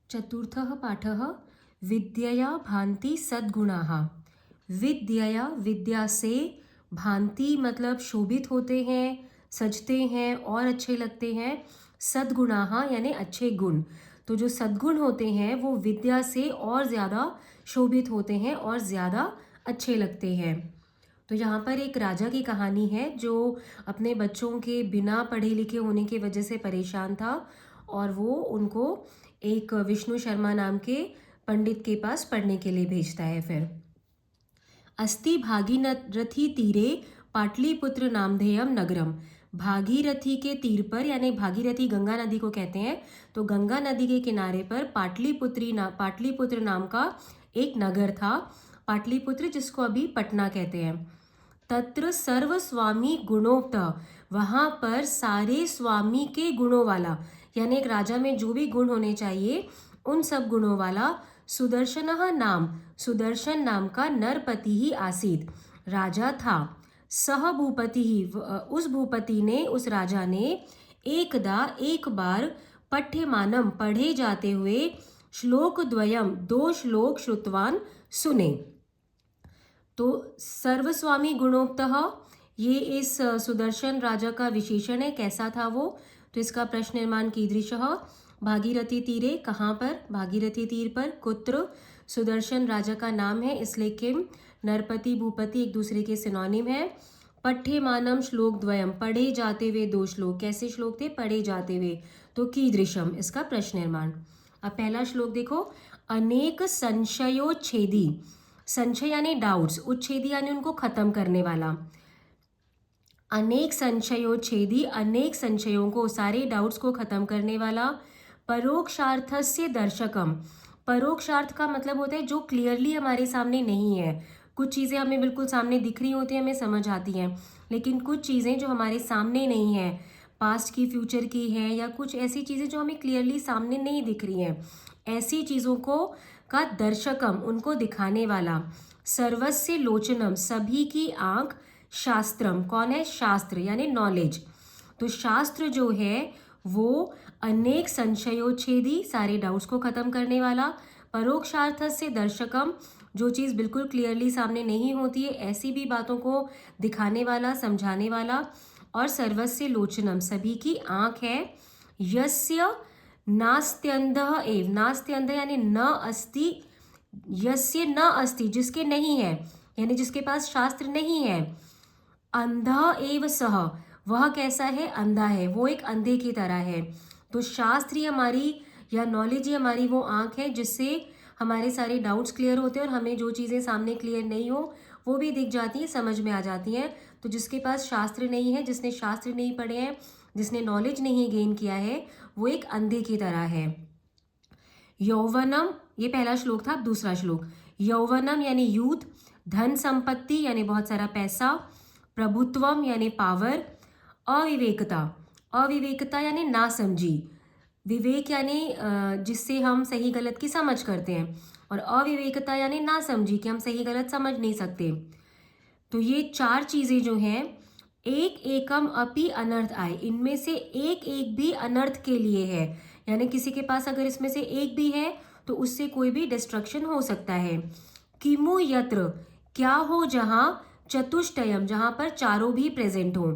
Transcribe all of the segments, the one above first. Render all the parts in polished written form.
चतुर्थः पाठः विद्यया भान्ति सद्गुणाः। विद्यया, विद्या से, भांति मतलब शोभित होते हैं, सजते हैं और अच्छे लगते हैं। सद्गुणाः यानी अच्छे गुण। तो जो सद्गुण होते हैं वो विद्या से और ज़्यादा शोभित होते हैं और ज़्यादा अच्छे लगते हैं। तो यहाँ पर एक राजा की कहानी है जो अपने बच्चों के बिना पढ़े लिखे होने की वजह से परेशान था और वो उनको एक विष्णु शर्मा नाम के पंडित के पास पढ़ने के लिए भेजता है। फिर अस्ति भागीरथी तीरे पाटलिपुत्र नामधेयम नगरम। भागीरथी के तीर पर यानी भागीरथी गंगा नदी को कहते हैं, तो गंगा नदी के किनारे पर पाटलिपुत्र नाम का एक नगर था। पाटलिपुत्र जिसको अभी पटना कहते हैं। तत्र सर्व स्वामी गुणोक्त, वहाँ पर सारे स्वामी के गुणों वाला यानी एक राजा में जो भी गुण होने चाहिए उन सब गुणों वाला सुदर्शनः नाम, सुदर्शन नाम का नरपति ही आसीत, राजा था। सह भूपति ही, उस भूपति ने, उस राजा ने एकदा एक बार पठ्यमानम पढ़े जाते हुए श्लोक द्वयम, दो श्लोक श्रुतवान सुने। तो सर्वस्वामी गुणोक्तः ये इस सुदर्शन राजा का विशेषण है। कैसा था वो? तो इसका प्रश्न निर्माण कीदृशः। भागीरथी तीरे, कहाँ पर? भागीरथी तीर पर। कुत्र? सुदर्शन राजा का नाम है इसलिए किम, नरपति भूपति एक दूसरे के सिनोनिम है। पठ्यमानम श्लोक द्वयम, पढ़े जाते हुए दो श्लोक। कैसे श्लोक थे? पढ़े जाते हुए। तो कीदृशम, इसका प्रश्न निर्माण। अब पहला श्लोक देखो। अनेक संशयोच्छेदी, संशय यानी डाउट्स, उच्छेदी यानी उनको खत्म करने वाला। अनेक संशयोच्छेदी, अनेक संशयों को, सारे डाउट्स को खत्म करने वाला। परोक्षार्थस्य दर्शकम, परोक्षार्थ का मतलब होता है जो क्लियरली हमारे सामने नहीं है। कुछ चीज़ें हमें बिल्कुल सामने दिख रही होती हैं, हमें समझ आती हैं, लेकिन कुछ चीज़ें जो हमारे सामने नहीं है, पास्ट की, फ्यूचर की है, या कुछ ऐसी चीज़ें जो हमें क्लियरली सामने नहीं दिख रही हैं, ऐसी चीज़ों को का दर्शकम, उनको दिखाने वाला। सर्वस्य लोचनम, सभी की आंख। शास्त्रम, कौन है? शास्त्र यानी नॉलेज। तो शास्त्र जो है वो अनेक संशयोच्छेदी, सारे डाउट्स को खत्म करने वाला। परोक्षार्थ से दर्शकम, जो चीज़ बिल्कुल क्लियरली सामने नहीं होती है ऐसी भी बातों को दिखाने वाला, समझाने वाला। और सर्वस्य लोचनम, सभी की आंख है। यस्य नास्त्यंधः एव, नास्त्यंधः यानी न अस्ति, यस्य न अस्ति जिसके नहीं है, यानी जिसके पास शास्त्र नहीं है। अंधा एव सह, वह कैसा है? अंधा है, वो एक अंधे की तरह है। तो शास्त्र ही हमारी या नॉलेज ही हमारी वो आंख है जिससे हमारे सारे डाउट्स क्लियर होते हैं और हमें जो चीज़ें सामने क्लियर नहीं हो वो भी दिख जाती हैं, समझ में आ जाती हैं। तो जिसके पास शास्त्र नहीं है, जिसने शास्त्र नहीं पढ़े हैं, जिसने नॉलेज नहीं गेन किया है, वो एक अंधे की तरह है। यौवनम, ये पहला श्लोक था। दूसरा श्लोक, यौवनम यानी यूथ। धन संपत्ति यानी बहुत सारा पैसा। प्रभुत्वम यानी पावर। अविवेकता, अविवेकता यानी नासमझी। विवेक यानी जिससे हम सही गलत की समझ करते हैं, और अविवेकता यानी नासमझी कि हम सही गलत समझ नहीं सकते। तो ये चार चीज़ें जो हैं, एक एकम अपि अनर्थ आए, इनमें से एक एक भी अनर्थ के लिए है। यानी किसी के पास अगर इसमें से एक भी है तो उससे कोई भी डिस्ट्रक्शन हो सकता है। किमु यत्र, क्या हो जहाँ, चतुष्टयम जहाँ पर चारों भी प्रेजेंट हो।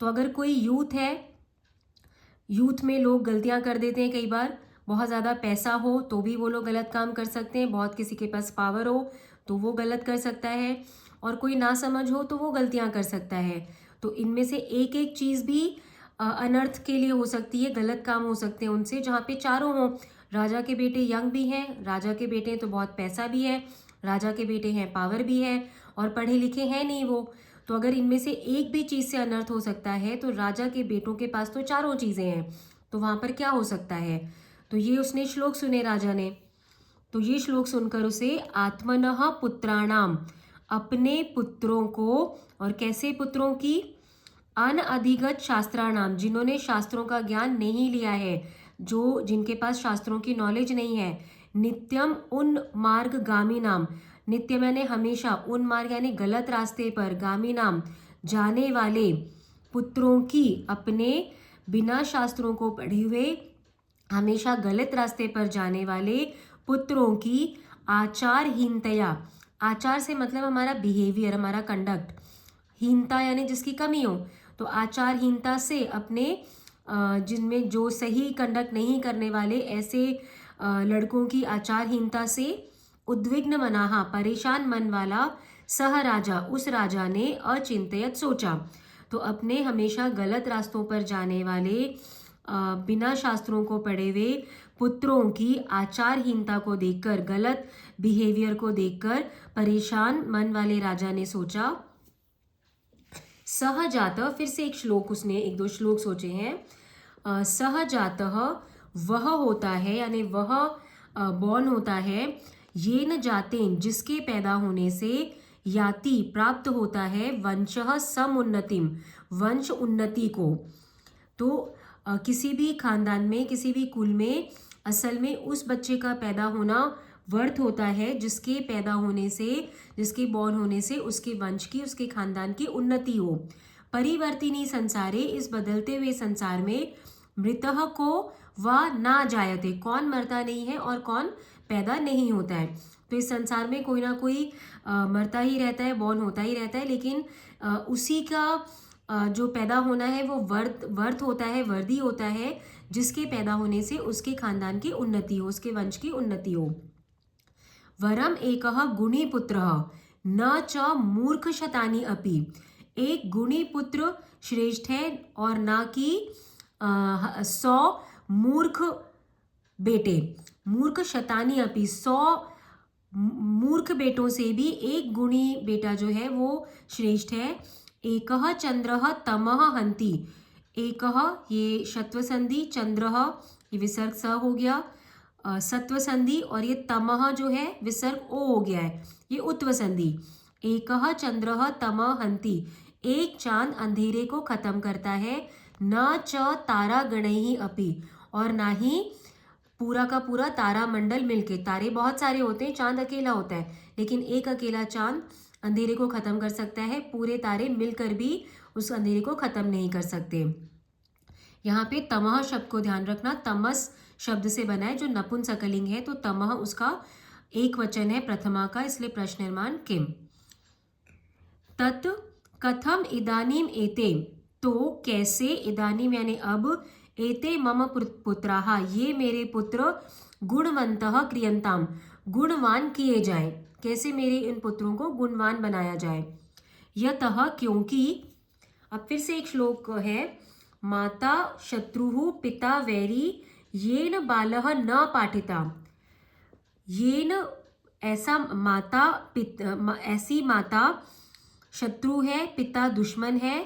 तो अगर कोई यूथ है, यूथ में लोग गलतियाँ कर देते हैं कई बार। बहुत ज़्यादा पैसा हो तो भी वो लोग गलत काम कर सकते हैं, बहुत किसी के पास पावर हो तो वो गलत कर सकता है, और कोई नासमझ हो तो वो गलतियाँ कर सकता है। तो इनमें से एक एक चीज़ भी अनर्थ के लिए हो सकती है, गलत काम हो सकते हैं उनसे। जहाँ पे चारों हों, राजा के बेटे यंग भी हैं, राजा के बेटे तो बहुत पैसा भी है, राजा के बेटे हैं पावर भी है, और पढ़े लिखे हैं नहीं वो, तो अगर इनमें से एक भी चीज़ से अनर्थ हो सकता है तो राजा के बेटों के पास तो चारों चीज़ें हैं, तो वहाँ पर क्या हो सकता है? तो ये उसने श्लोक सुने राजा ने। तो ये श्लोक सुनकर उसे आत्मनः पुत्राणाम, अपने पुत्रों को, और कैसे पुत्रों की? अनधिगत शास्त्राणाम, जिन्होंने शास्त्रों का ज्ञान नहीं लिया है, जो जिनके पास शास्त्रों की नॉलेज नहीं है। नित्यम उन मार्ग गामी नाम, नित्य मैंने हमेशा, उन मार्ग यानी गलत रास्ते पर, गामी नाम जाने वाले पुत्रों की, अपने बिना शास्त्रों को पढ़े हुए हमेशा गलत रास्ते पर जाने वाले पुत्रों की आचारहीनतया, आचार से मतलब हमारा बिहेवियर, हमारा कंडक्ट, हीनता यानी जिसकी कमी हो, तो आचारहीनता से अपने जिनमें जो सही कंडक्ट नहीं करने वाले ऐसे लड़कों की आचारहीनता से उद्विग्न मनाहा, परेशान मन वाला, सह राजा, उस राजा ने अचिंतयत सोचा। तो अपने हमेशा गलत रास्तों पर जाने वाले बिना शास्त्रों को पढ़े हुए पुत्रों की आचारहीनता को देखकर, गलत बिहेवियर को देखकर परेशान मन वाले राजा ने सोचा, सहजात, फिर से एक श्लोक, उसने एक दो श्लोक सोचे हैं। सहजात वह होता है, यानी वह बॉर्न होता है, ये न जातेन, जिसके पैदा होने से, याति प्राप्त होता है, वंशः समुन्नतिम, वंश उन्नति को। तो किसी भी खानदान में, किसी भी कुल में असल में उस बच्चे का पैदा होना वर्थ होता है जिसके पैदा होने से, जिसके बॉर्न होने से उसके वंश की, उसके खानदान की उन्नति हो। परिवर्तिनी संसारे, इस बदलते हुए संसार में, मृतः को व ना जायते, कौन मरता नहीं है और कौन पैदा नहीं होता है। तो इस संसार में कोई ना कोई मरता ही रहता है, बॉर्न होता ही रहता है, लेकिन उसी का जो पैदा होना है वो वर्थ होता है, वर्दी होता है, जिसके पैदा होने से उसके खानदान की उन्नति हो, उसके वंश की उन्नति हो। वरम एकः गुणी पुत्रः न च मूर्ख शतानि अपि, एक गुणी पुत्र श्रेष्ठ है और ना कि 100 मूर्ख बेटे। मूर्ख शतानि अपि, 100 मूर्ख बेटों से भी एक गुणी बेटा जो है वो श्रेष्ठ है। एकः चंद्रः तमः हंति, एकः ये शत्व संधि, चंद्रः ये विसर्ग स हो गया, सत्व संधि, और ये तमः जो है विसर्ग ओ हो गया है, ये उत्व संधि। एकः चंद्रः तमः हंति, एक चांद अंधेरे को खत्म करता है। न च तारा गणैहि अपि, और ना ही पूरा का पूरा तारा मंडल मिलके, तारे बहुत सारे होते हैं, चांद अकेला होता है, लेकिन एक अकेला चांद अंधेरे को खत्म कर सकता है, पूरे तारे मिलकर भी उस अंधेरे को खत्म नहीं कर सकते। यहाँ पे तमह शब्द को ध्यान रखना, तमस शब्द से बना है जो नपुंसकलिंग है, तो तमह उसका एक वचन है प्रथमा का, इसलिए प्रश्न निर्माण किम। तत् कथम इदानीम एते, तो कैसे, इदानीम यानी अब, एते मम पुत्राः, ये मेरे पुत्र, गुणवन्तः क्रियन्ताम, गुणवान किए जाएं, कैसे मेरे इन पुत्रों को गुणवान बनाया जाए। यतः, क्योंकि, अब फिर से एक श्लोक है, माता शत्रुः पिता वैरी, येन बालः न पाठिता, येन ऐसा माता ऐसी माता शत्रु है, पिता दुश्मन है,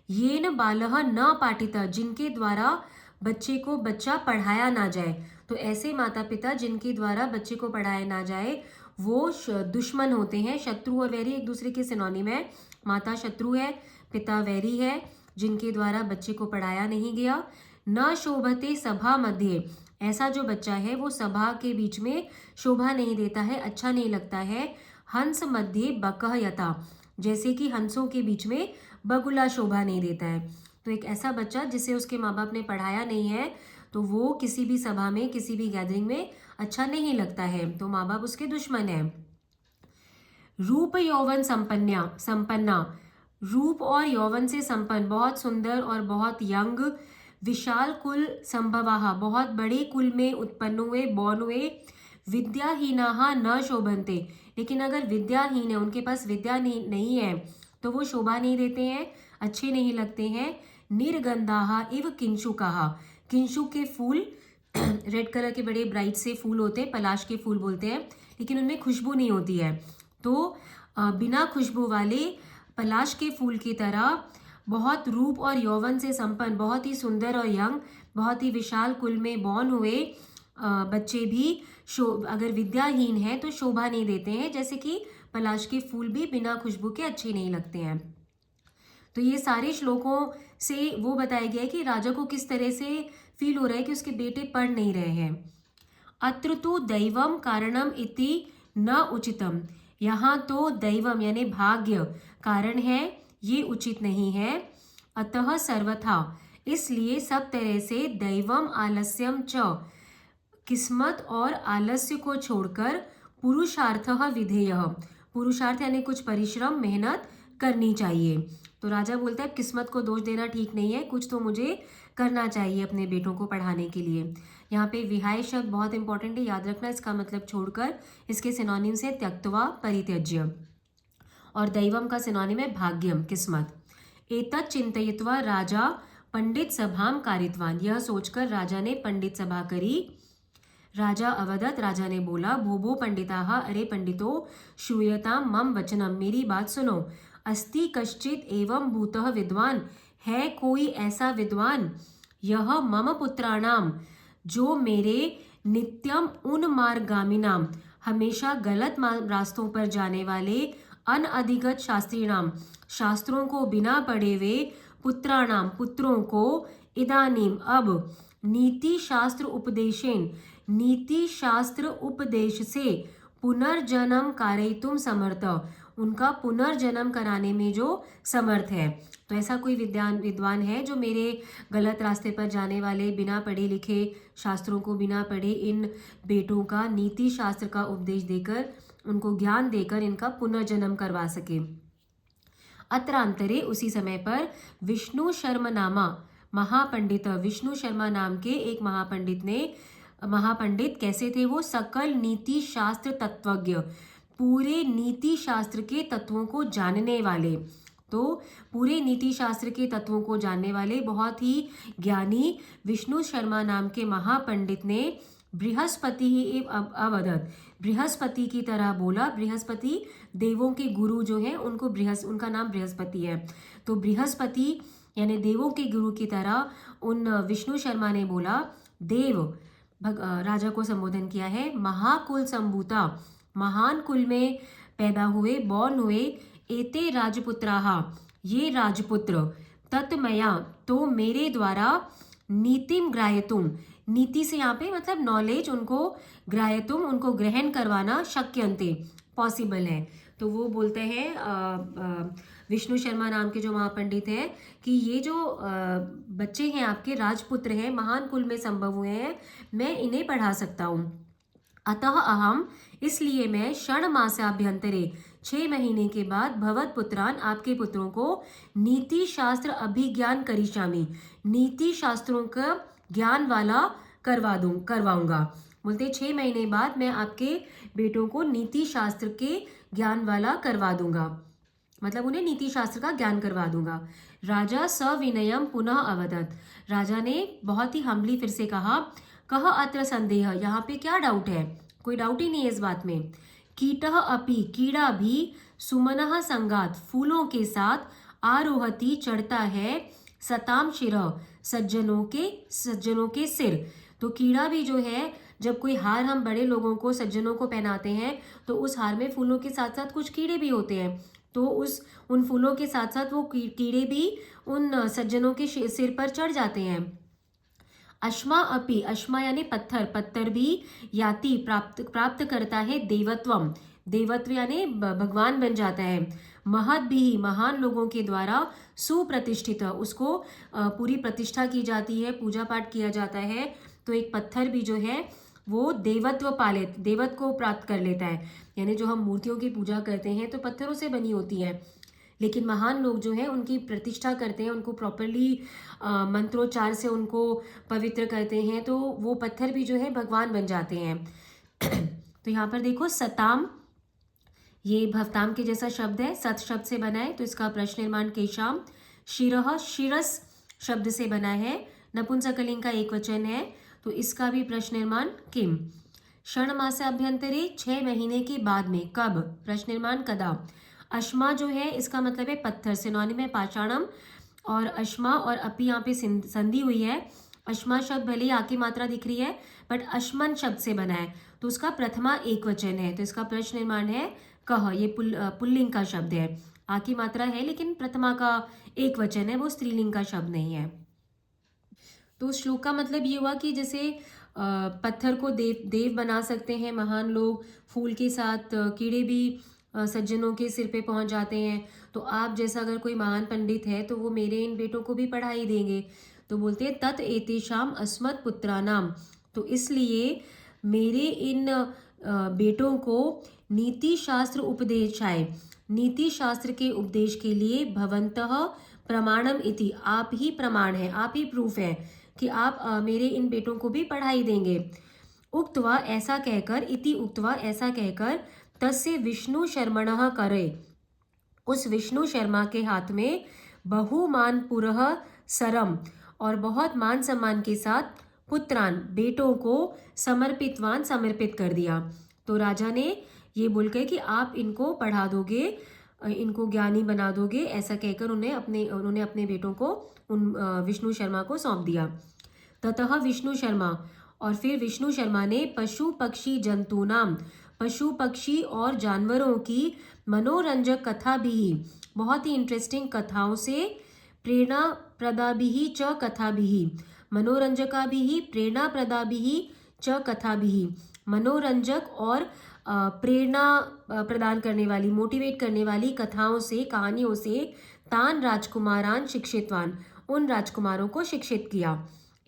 येन बालः न पाठिता, जिनके द्वारा बच्चे को बच्चा पढ़ाया ना जाए। तो ऐसे माता पिता जिनके द्वारा बच्चे को पढ़ाया ना जाए वो दुश्मन होते हैं। शत्रु और वैरी एक दूसरे के सिनोनिम है। माता शत्रु है, पिता वैरी है, जिनके द्वारा बच्चे को पढ़ाया नहीं गया। न शोभते सभा मध्य, ऐसा जो बच्चा है वो सभा के बीच में शोभा नहीं देता है, अच्छा नहीं लगता है। हंस मध्य बकह यथा, जैसे कि हंसों के बीच में बगुला शोभा नहीं देता है। तो एक ऐसा बच्चा जिसे उसके माँ बाप ने पढ़ाया नहीं है तो वो किसी भी सभा में, किसी भी गैदरिंग में अच्छा नहीं लगता है, तो माँ बाप उसके दुश्मन है। रूप यौवन संपन्ना, रूप और यौवन से संपन्न, बहुत सुंदर और बहुत यंग। विशाल कुल संभवाहा, बहुत बड़े कुल में उत्पन्न हुए, बॉर्न हुए। विद्याहीनाहा न शोभन्ते, लेकिन अगर विद्याहीन है, उनके पास विद्या नहीं है तो वो शोभा नहीं देते हैं, अच्छे नहीं लगते हैं। निर्गंधाहा इव किंशुकाहा, किंशुक के फूल रेड कलर के बड़े ब्राइट से फूल होते हैं, पलाश के फूल बोलते हैं, लेकिन उनमें खुशबू नहीं होती है। तो बिना खुशबू वाले पलाश के फूल की तरह बहुत रूप और यौवन से संपन्न, बहुत ही सुंदर और यंग, बहुत ही विशाल कुल में बॉर्न हुए बच्चे भी अगर विद्याहीन है तो शोभा नहीं देते हैं, जैसे कि पलाश के फूल भी बिना खुशबू के अच्छे नहीं लगते हैं। तो ये सारे श्लोकों से वो बताया गया है कि राजा को किस तरह से फील हो रहा है कि उसके बेटे पढ़ नहीं रहे हैं। अत्र तो दैवम कारणम इति न उचितम, यहाँ तो दैवम यानी भाग्य कारण है, ये उचित नहीं है। अतः सर्वथा, इसलिए सब तरह से दैवम आलस्यम च, किस्मत और आलस्य को छोड़कर पुरुषार्थः विधेयः, पुरुषार्थ यानी कुछ परिश्रम मेहनत करनी चाहिए। तो राजा बोलता है किस्मत को दोष देना ठीक नहीं है, कुछ तो मुझे करना चाहिए अपने बेटों को पढ़ाने के लिए। यहाँ पे विहाय शब्द बहुत इंपॉर्टेंट है, याद रखना, इसका मतलब छोड़कर। इसके सिनोनिम्स है त्यक्त्वा, परित्यज्य। और दैवम का सिनोनिम है भाग्यम, किस्मत। एतत् चिंतयित्वा राजा पंडित सभाम कारितवान, यह सोचकर राजा ने पंडित सभा करी। राजा अवदत, राजा ने बोला, भो पंडिताः, अरे पंडितों, श्रूयताम मम वचनम, मेरी बात सुनो। अस्ति कश्चित एवं भूतः विद्वान, है कोई ऐसा विद्वान, यह मम पुत्राणाम, जो मेरे नित्यम उन मार्गामिनाम, हमेशा गलत रास्तों पर जाने वाले, अनअधिगत शास्त्रीणाम, शास्त्रों को बिना पढ़े हुए, पुत्राणाम, पुत्रों को, इदानीम, अब, नीति शास्त्र उपदेशेन, नीति शास्त्र उपदेश से, पुनर्जन्म कारयितुम समर्थ, उनका पुनर्जन्म कराने में जो समर्थ है। तो ऐसा कोई विद्वान है जो मेरे गलत रास्ते पर जाने वाले, बिना पढ़े लिखे, शास्त्रों को बिना पढ़े इन बेटों का नीति शास्त्र का उपदेश देकर, उनको ज्ञान देकर इनका पुनर्जन्म करवा सके। अत्रांतरे, उसी समय पर, विष्णु शर्मा नामा महापंडित, विष्णु शर्मा नाम के एक महापंडित कैसे थे वो, सकल नीति शास्त्र तत्वज्ञ, पूरे नीति शास्त्र के तत्वों को जानने वाले। तो पूरे नीति शास्त्र के तत्वों को जानने वाले बहुत ही ज्ञानी विष्णु शर्मा नाम के महापंडित ने बृहस्पति ही एव अवदत, बृहस्पति की तरह बोला। बृहस्पति देवों के गुरु जो हैं उनको उनका नाम बृहस्पति है। तो बृहस्पति यानी देवों के गुरु की तरह उन विष्णु शर्मा ने बोला, देव, राजा को संबोधन किया है, महाकुल संभूता, महान कुल में पैदा हुए, बॉर्न हुए, एते राजपुत्राहा, ये राजपुत्र, तत्मया, तो मेरे द्वारा, नीतिम ग्राह्यतुम, नीति से यहाँ पे मतलब नॉलेज, उनको ग्राह्यतुम, उनको ग्रहण करवाना, शक्यन्ते, पॉसिबल है। तो वो बोलते हैं विष्णु शर्मा नाम के जो महापंडित हैं कि ये जो बच्चे हैं आपके, राजपुत्र हैं, महान कुल में संभव हुए हैं, मैं इन्हें पढ़ा सकता हूँ। अतः अहम, इसलिए मैं, षण मासाभ्यंतरे, 6 महीने के बाद, भवत पुत्रान, आपके पुत्रों को, नीति शास्त्र अभिज्ञान करिष्यामि, नीति शास्त्रों का ज्ञान वाला करवाऊंगा। बोलते 6 महीने बाद मैं आपके बेटों को नीति शास्त्र के ज्ञान वाला करवा दूंगा, मतलब उन्हें नीति शास्त्र का ज्ञान करवा दूंगा। राजा सविनयम पुनः अवदत, राजा ने बहुत ही हम्बली फिर से कहा, कह अत्र संदेह, यहाँ पे क्या डाउट है, कोई डाउट ही नहीं है इस बात में। कीटः अपि, कीड़ा भी, सुमनः संगात, फूलों के साथ, आरोहति, चढ़ता है, सताम शिरः, सज्जनों के सिर। तो कीड़ा भी जो है, जब कोई हार हम बड़े लोगों को, सज्जनों को पहनाते हैं, तो उस हार में फूलों के साथ साथ कुछ कीड़े भी होते हैं, तो उन फूलों के साथ साथ वो कीड़े भी उन सज्जनों के सिर पर चढ़ जाते हैं। अश्मा अपि, अश्मा यानी पत्थर, पत्थर भी, याति, प्राप्त करता है, देवत्वम, देवत्व यानी भगवान बन जाता है। महद भी, महान लोगों के द्वारा, सुप्रतिष्ठित, उसको पूरी प्रतिष्ठा की जाती है, पूजा पाठ किया जाता है। तो एक पत्थर भी जो है वो देवत्व पालित, देवत्व को प्राप्त कर लेता है। यानी जो हम मूर्तियों की पूजा करते हैं तो पत्थरों से बनी होती है, लेकिन महान लोग जो हैं उनकी प्रतिष्ठा करते हैं, उनको प्रॉपरली मंत्रोच्चार से उनको पवित्र करते हैं, तो वो पत्थर भी जो है भगवान बन जाते हैं। तो यहाँ पर देखो, सताम, ये भवताम के जैसा शब्द है, सत शब्द से बना है, तो इसका प्रश्न निर्माण केशाम। शिरह, शिरस शब्द से बना है, नपुंसकलिंग का एक वचन है, तो इसका भी प्रश्न निर्माण किम। षण मासाभ्यंतरे, 6 महीने के बाद में, कब, प्रश्न निर्माण कदा। अश्मा जो है इसका मतलब है पत्थर, सिनोनिम है पाषाणम, और अश्मा और अपी यहाँ पे संधि हुई है। अश्मा शब्द भले ही आ की मात्रा दिख रही है, बट अश्मन शब्द से बना है, तो उसका प्रथमा एक वचन है, तो इसका प्रश्न निर्माण है कह, ये पुल्लिंग का शब्द है, आ की मात्रा है लेकिन प्रथमा का एक वचन है, वो स्त्रीलिंग का शब्द नहीं है। तो श्लोक का मतलब ये हुआ कि जैसे पत्थर को देव बना सकते हैं महान लोग, फूल के साथ कीड़े भी सज्जनों के सिर पे पहुंच जाते हैं, तो आप जैसा अगर कोई महान पंडित है तो वो मेरे इन बेटों को भी पढ़ाई देंगे। तो बोलते हैं तत् एतेषाम अस्मत् पुत्राणाम, तो इसलिए मेरे इन बेटों को नीति शास्त्र उपदेशाय, नीति शास्त्र के उपदेश के लिए भवन्तः प्रमाणम इति, आप ही प्रमाण है, आप ही प्रूफ है कि आप मेरे इन बेटों को भी पढ़ाई देंगे। उक्तवा ऐसा कहकर, इति उक्तवा ऐसा कहकर, तस्य विष्णु शर्मणः करे, उस विष्णु शर्मा के हाथ में बहुमान पुरः सरम, और बहुत मान सम्मान के साथ पुत्रान, बेटों को समर्पितवान, समर्पित कर दिया। तो राजा ने ये बोलकर कि आप इनको पढ़ा दोगे, इनको ज्ञानी बना दोगे, ऐसा कहकर उन्होंने अपने बेटों को उन विष्णु शर्मा को सौंप दिया। ततः विष्णु शर्मा, और फिर विष्णु शर्मा ने पशु पक्षी जंतूनाम, पशु पक्षी और जानवरों की मनोरंजक कथा भी, बहुत ही इंटरेस्टिंग कथाओं से, प्रेरणा प्रदा भी च कथा भी, मनोरंजका भी, प्रेरणा प्रदा भी च कथा भी, मनोरंजक और प्रेरणा प्रदान करने वाली, मोटिवेट करने वाली कथाओं से, कहानियों से, तान राजकुमारान शिक्षितवान, उन राजकुमारों को शिक्षित किया।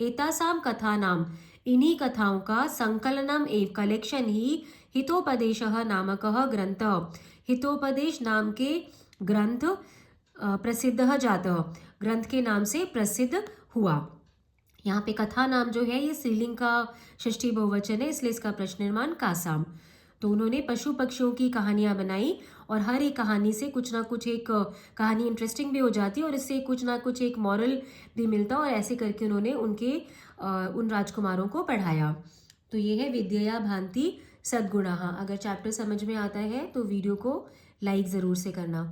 एतासाम कथा नाम, इन्हीं कथाओं का संकलनम एव कलेक्शन ही हितोपदेशः नामकः ग्रंथ, हितोपदेश नाम के ग्रंथ प्रसिद्ध जातः, ग्रंथ के नाम से प्रसिद्ध हुआ। यहाँ पे कथा नाम जो है ये स्त्रीलिंग का षष्ठी बहुवचन है, इसलिए इसका प्रश्न निर्माण कासाम। तो उन्होंने पशु पक्षियों की कहानियां बनाई, और हर एक कहानी से कुछ ना कुछ एक कहानी इंटरेस्टिंग भी हो जाती है और इससे कुछ ना कुछ एक मॉरल भी मिलता, और ऐसे करके उन्होंने उन राजकुमारों को पढ़ाया। तो ये है विद्यया भांति सद्गुणाः। अगर चैप्टर समझ में आता है तो वीडियो को लाइक ज़रूर से करना।